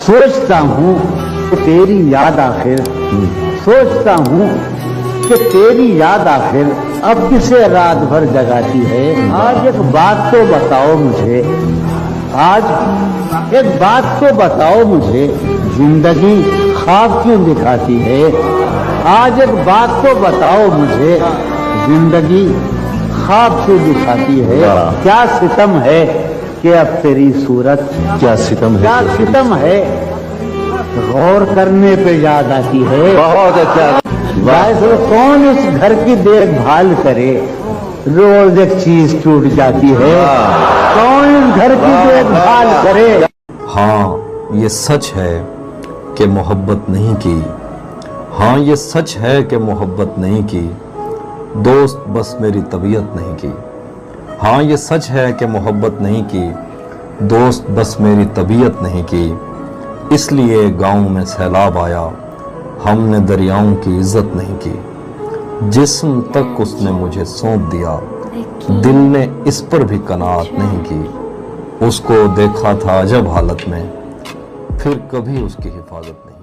सोचता हूँ कि तेरी याद आखिर सोचता हूँ कि तेरी याद आखिर अब किसे रात भर जगाती है। आज एक बात तो बताओ मुझे, आज एक बात तो बताओ मुझे, जिंदगी ख्वाब क्यों दिखाती है। आज एक बात तो बताओ मुझे, जिंदगी ख्वाब क्यों दिखाती है। क्या सितम है कि अब तेरी सूरत, क्या सितम है, क्या सितम है गौर करने पे याद आती है। बहुत अच्छा। वैसे कौन इस घर की देखभाल करे, रोज एक चीज टूट जाती है। कौन इस घर की देखभाल करे। हाँ ये सच है कि मोहब्बत नहीं की, हाँ ये सच है कि मोहब्बत नहीं की, दोस्त बस मेरी तबीयत नहीं की। हाँ ये सच है कि मोहब्बत नहीं की, दोस्त बस मेरी तबीयत नहीं की। इसलिए गांव में सैलाब आया, हमने दरियाओं की इज्जत नहीं की। जिस्म तक उसने मुझे सौंप दिया, दिल ने इस पर भी कनात नहीं की। उसको देखा था अजब हालत में, फिर कभी उसकी हिफाजत नहीं।